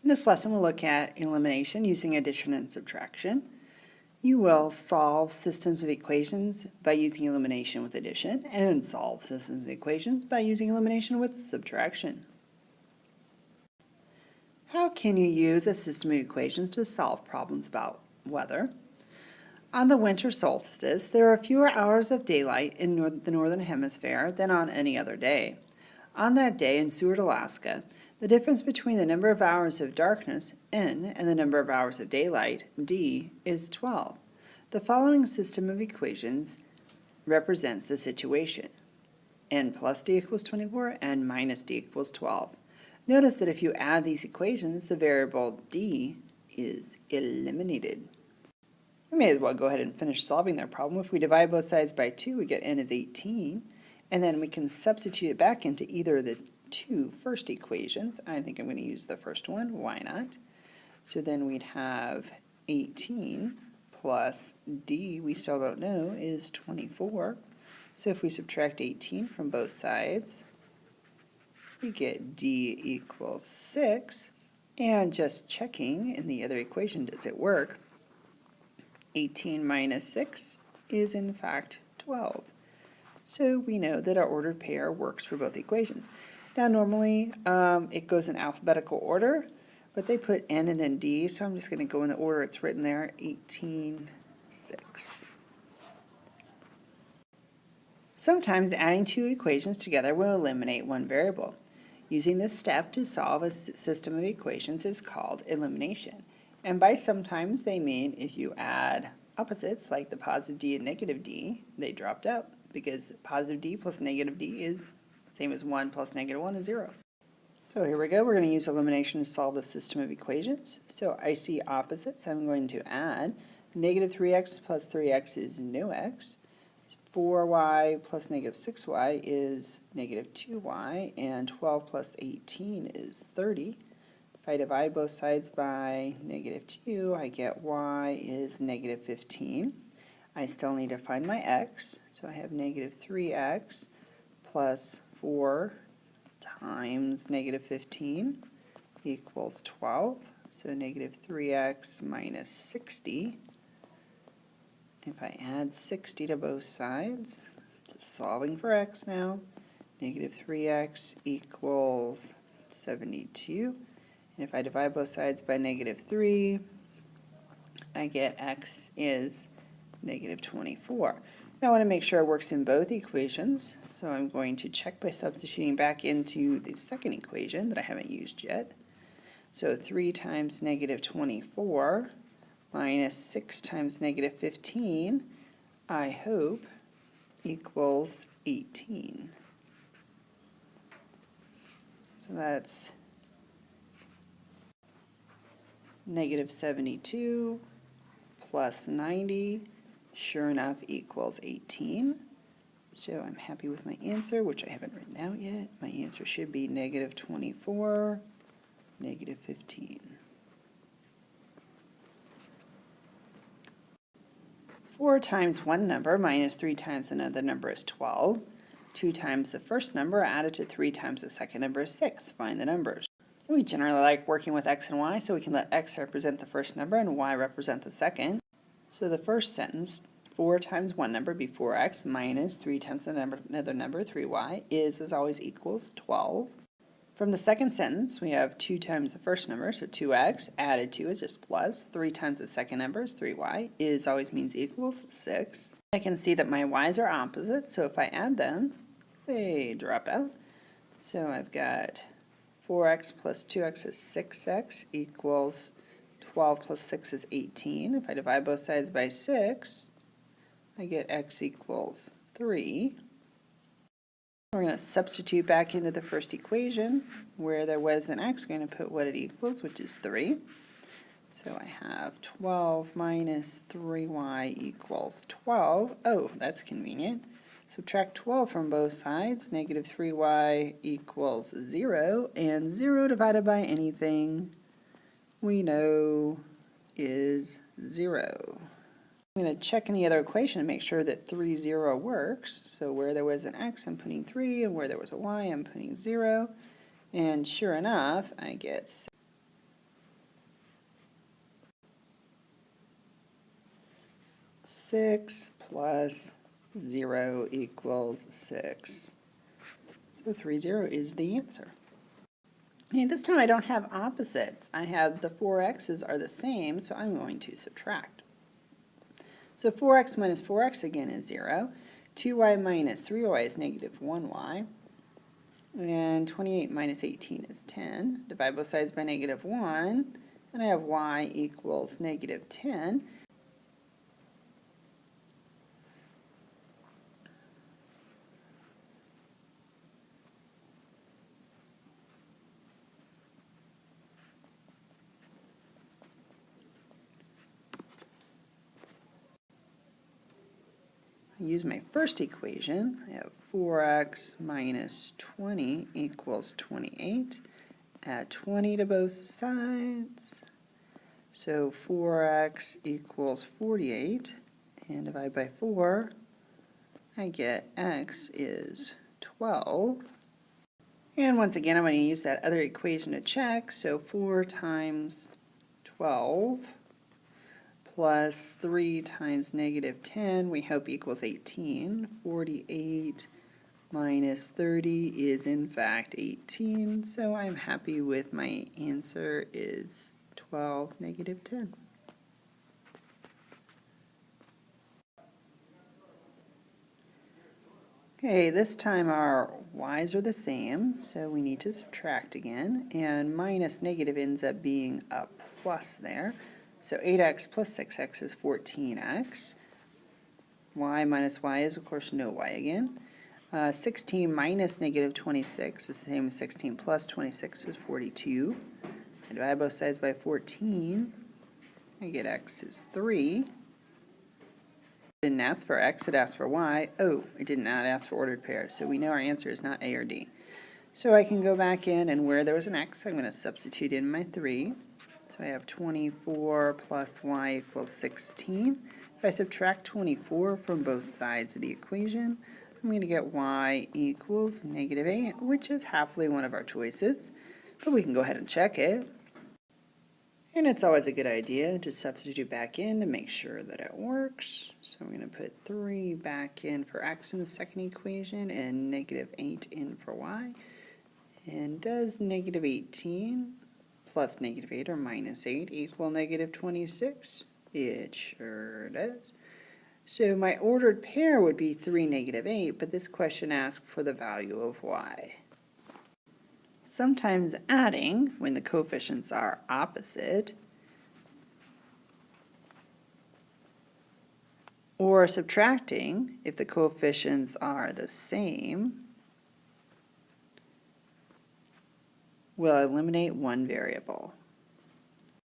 In this lesson, we'll look at elimination using addition and subtraction. You will solve systems of equations by using elimination with addition, and solve systems of equations by using elimination with subtraction. How can you use a system of equations to solve problems about weather? On the winter solstice, there are fewer hours of daylight in the northern hemisphere than on any other day. On that day in Seward, Alaska, the difference between the number of hours of darkness, N, and the number of hours of daylight, D, is 12. The following system of equations represents the situation. N plus D equals 24, N minus D equals 12. Notice that if you add these equations, the variable D is eliminated. We may as well go ahead and finish solving their problem. If we divide both sides by 2, we get N is 18, and then we can substitute it back into either of the two first equations. I think I'm going to use the first one. Why not? So then we'd have 18 plus D, we still don't know, is 24. So if we subtract 18 from both sides, we get D equals 6. And just checking in the other equation, does it work? 18 minus 6 is in fact 12. So we know that our ordered pair works for both equations. Now normally it goes in alphabetical order, but they put N and then D, so I'm just going to go in the order it's written there, 18, 6. Sometimes adding two equations together will eliminate one variable. Using this step to solve a system of equations is called elimination. And by sometimes they mean if you add opposites like the positive D and negative D, they dropped out because positive D plus negative D is same as 1 plus negative 1 is 0. So here we go. We're going to use elimination to solve the system of equations. So I see opposites. I'm going to add negative 3x plus 3x is no x. 4y plus negative 6y is negative 2y. And 12 plus 18 is 30. If I divide both sides by negative 2, I get y is negative 15. I still need to find my x. So I have negative 3x plus 4 times negative 15 equals 12. So negative 3x minus 60. If I add 60 to both sides, just solving for x now, negative 3x equals 72. And if I divide both sides by negative 3, I get x is negative 24. Now I want to make sure it works in both equations, so I'm going to check by substituting back into the second equation that I haven't used yet. So 3 times negative 24 minus 6 times negative 15, I hope, equals 18. So that's negative 72 plus 90. Sure enough, equals 18. So I'm happy with my answer, which I haven't written out yet. My answer should be negative 24, negative 15. 4 times one number minus 3 times another number is 12. 2 times the first number added to 3 times the second number is 6. Find the numbers. We generally like working with x and y, so we can let x represent the first number and y represent the second. So the first sentence, 4 times one number be 4x minus 3 times another number, 3y, is, as always, equals 12. From the second sentence, we have 2 times the first number, so 2x, added to is just plus. 3 times the second number is 3y, is always means equals 6. I can see that my y's are opposite, so if I add them, they drop out. So I've got 4x plus 2x is 6x equals 12 plus 6 is 18. If I divide both sides by 6, I get x equals 3. We're going to substitute back into the first equation. Where there was an x, we're going to put what it equals, which is 3. So I have 12 minus 3y equals 12. Oh, that's convenient. Subtract 12 from both sides. Negative 3y equals 0. And 0 divided by anything we know is 0. I'm going to check in the other equation and make sure that 3, 0 works. So where there was an x, I'm putting 3, and where there was a y, I'm putting 0. And sure enough, I get 6. 6 plus 0 equals 6. So 30 is the answer. Okay, this time I don't have opposites. I have the 4x's are the same, so I'm going to subtract. So 4x minus 4x again is 0. 2y minus 3y is negative 1y. And 28 minus 18 is 10. Divide both sides by negative 1, and I have y equals negative 10. I use my first equation. I have 4x minus 20 equals 28. Add 20 to both sides. So 4x equals 48. And divide by 4, I get x is 12. And once again, I'm going to use that other equation to check. So 4 times 12 plus 3 times negative 10, we hope equals 18. 48 minus 30 is in fact 18, so I'm happy with my answer is 12, negative 10. Okay, this time our y's are the same, so we need to subtract again, and minus negative ends up being a plus there. So 8x plus 6x is 14x. Y minus y is, of course, no y again. 16 minus negative 26 is the same as 16 plus 26 is 42. I divide both sides by 14. I get x is 3. It didn't ask for x, it asked for y. Oh, it did not ask for ordered pairs, so we know our answer is not A or D. So I can go back in, and where there was an x, I'm going to substitute in my 3. So I have 24 plus y equals 16. If I subtract 24 from both sides of the equation, I'm going to get y equals negative 8, which is happily one of our choices. But we can go ahead and check it. And it's always a good idea to substitute back in to make sure that it works. So I'm going to put 3 back in for x in the second equation and negative 8 in for y. And does negative 18 plus negative 8 or minus 8 equal negative 26? It sure does. So my ordered pair would be 3, negative 8, but this question asks for the value of y. Sometimes adding, when the coefficients are opposite, or subtracting, if the coefficients are the same, will eliminate one variable.